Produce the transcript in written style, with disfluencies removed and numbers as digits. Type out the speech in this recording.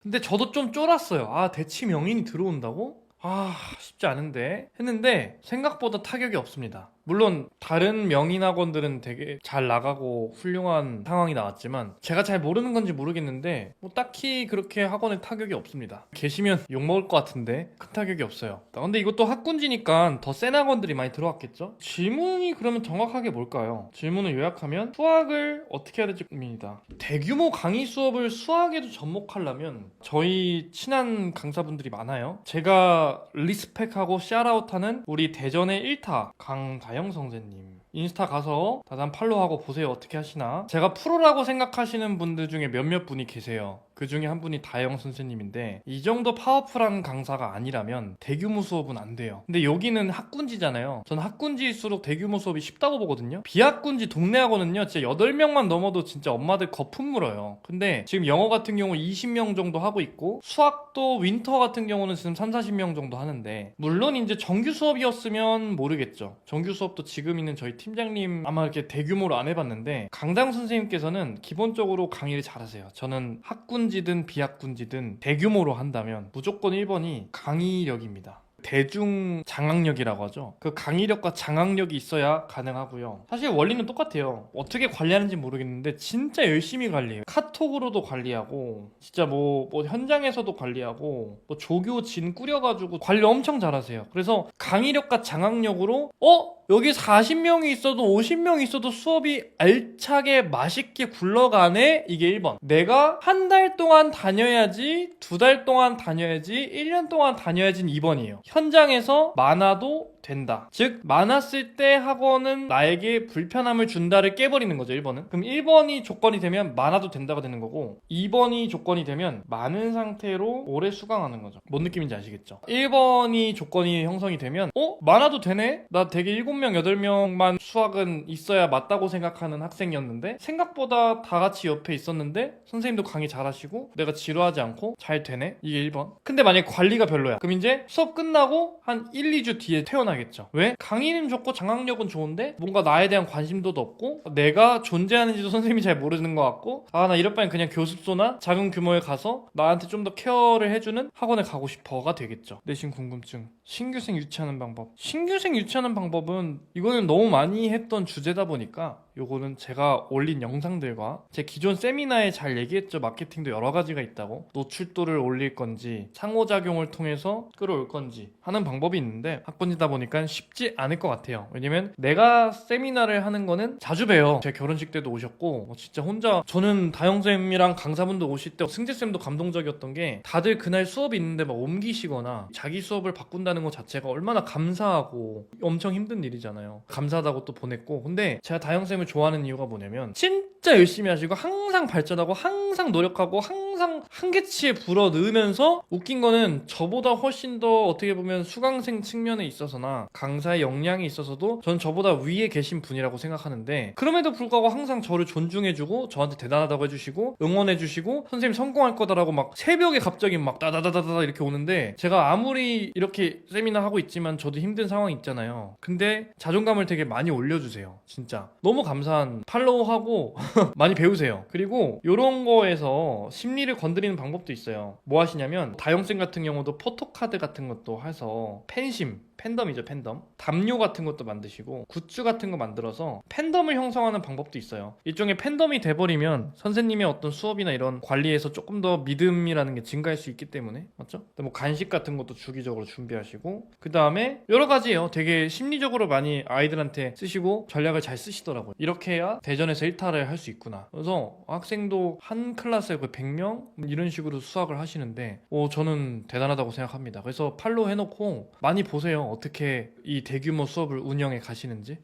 근데 저도 좀 쫄았어요. 아, 대치 명인이 들어온다고? 쉽지 않은데 했는데 생각보다 타격이 없습니다. 물론 다른 명인 학원들은 되게 잘 나가고 훌륭한 상황이 나왔지만 제가 잘 모르는 건지 모르겠는데 뭐 딱히 그렇게 학원에 타격이 없습니다. 계시면 욕먹을 것 같은데 큰 타격이 없어요. 근데 이것도 학군지니까 더 센 학원들이 많이 들어왔겠죠? 질문이 그러면 정확하게 뭘까요? 질문을 요약하면 수학을 어떻게 해야 될지 고민이다. 대규모 강의 수업을 수학에도 접목하려면 저희 친한 강사분들이 많아요. 제가 리스펙하고 샤라웃하는 우리 대전의 1타 강다영 선생님, 인스타 가서 다들 한 팔로우하고 보세요. 어떻게 하시나. 제가 프로라고 생각하시는 분들 중에 몇몇 분이 계세요. 그 중에 한 분이 다영 선생님인데 이 정도 파워풀한 강사가 아니라면 대규모 수업은 안 돼요. 근데 여기는 학군지잖아요. 저는 학군지일수록 대규모 수업이 쉽다고 보거든요. 비학군지 동네 학원은요 진짜 8명만 넘어도 진짜 엄마들 거품 물어요. 근데 지금 영어 같은 경우 20명 정도 하고 있고 수학도 윈터 같은 경우는 지금 3, 40명 정도 하는데 물론 이제 정규 수업이었으면 모르겠죠. 정규 수업도 지금 있는 저희 팀장님 아마 이렇게 대규모로 안 해봤는데 강당 선생님께서는 기본적으로 강의를 잘하세요. 저는 학군지든 비학군지든 대규모로 한다면 무조건 1번이 강의력입니다. 대중 장악력이라고 하죠. 그 강의력과 장악력이 있어야 가능하고요. 사실 원리는 똑같아요. 어떻게 관리하는지 모르겠는데 진짜 열심히 관리해요. 카톡으로도 관리하고 진짜 뭐 현장에서도 관리하고 뭐 조교진 꾸려가지고 관리 엄청 잘하세요. 그래서 강의력과 장악력으로 여기 40명이 있어도 50명이 있어도 수업이 알차게 맛있게 굴러가네? 이게 1번. 내가 한 달 동안 다녀야지, 2달 동안 다녀야지, 1년 동안 다녀야지는 2번이에요. 현장에서 많아도 된다. 즉 많았을 때 학원은 나에게 불편함을 준다를 깨버리는 거죠. 1번은. 그럼 1번이 조건이 되면 많아도 된다가 되는 거고 2번이 조건이 되면 많은 상태로 오래 수강하는 거죠. 뭔 느낌인지 아시겠죠? 1번이 조건이 형성이 되면 많아도 되네? 나 되게 7명 8명만 수학은 있어야 맞다고 생각하는 학생이었는데 생각보다 다 같이 옆에 있었는데 선생님도 강의 잘하시고 내가 지루하지 않고 잘 되네? 이게 1번. 근데 만약에 관리가 별로야. 그럼 이제 수업 끝나고 한 1, 2주 뒤에 퇴원하겠죠. 왜? 강의는 좋고 장악력은 좋은데 뭔가 나에 대한 관심도도 없고 내가 존재하는지도 선생님이 잘 모르는 것 같고 나 이럴 바엔 그냥 교습소나 작은 규모에 가서 나한테 좀 더 케어를 해주는 학원에 가고 싶어가 되겠죠. 내신 궁금증. 신규생 유치하는 방법. 신규생 유치하는 방법은 이거는 너무 많이 했던 주제다 보니까 요거는 제가 올린 영상들과 제 기존 세미나에 잘 얘기했죠. 마케팅도 여러 가지가 있다고. 노출도를 올릴 건지 상호작용을 통해서 끌어올 건지 하는 방법이 있는데 학번이다 보니까 쉽지 않을 것 같아요. 왜냐면 내가 세미나를 하는 거는 자주 봬요. 제 결혼식 때도 오셨고 진짜 혼자 저는 다영쌤이랑 강사분도 오실 때 승재쌤도 감동적이었던 게 다들 그날 수업이 있는데 막 옮기시거나 자기 수업을 바꾼다는 것 자체가 얼마나 감사하고 엄청 힘든 일이잖아요. 감사하다고 또 보냈고 근데 제가 다영쌤을 좋아하는 이유가 뭐냐면 진짜 열심히 하시고 항상 발전하고 항상 노력하고 항상 한계치에 불어 넣으면서 웃긴 거는 저보다 훨씬 더 어떻게 보면 수강생 측면에 있어서나 강사의 역량에 있어서도 전 저보다 위에 계신 분이라고 생각하는데 그럼에도 불구하고 항상 저를 존중해주고 저한테 대단하다고 해주시고 응원해주시고 선생님 성공할 거다라고 막 새벽에 갑자기 막 따다다다다 이렇게 오는데 제가 아무리 이렇게 세미나 하고 있지만 저도 힘든 상황이 있잖아요. 근데 자존감을 되게 많이 올려주세요. 진짜 너무 감사한 팔로우하고 많이 배우세요. 그리고 이런 거에서 심리를 건드리는 방법도 있어요. 뭐 하시냐면 다영쌤 같은 경우도 포토카드 같은 것도 해서 팬덤이죠, 팬덤. 담요 같은 것도 만드시고 굿즈 같은 거 만들어서 팬덤을 형성하는 방법도 있어요. 일종의 팬덤이 돼버리면 선생님의 어떤 수업이나 이런 관리에서 조금 더 믿음이라는 게 증가할 수 있기 때문에 맞죠? 뭐 간식 같은 것도 주기적으로 준비하시고 그 다음에 여러 가지예요. 되게 심리적으로 많이 아이들한테 쓰시고 전략을 잘 쓰시더라고요. 이렇게 해야 대전에서 1타를 할 수 있구나. 그래서 학생도 한 클래스에 거의 100명 이런 식으로 수학을 하시는데 저는 대단하다고 생각합니다. 그래서 팔로우 해놓고 많이 보세요. 어떻게 이 대규모 수업을 운영해 가시는지.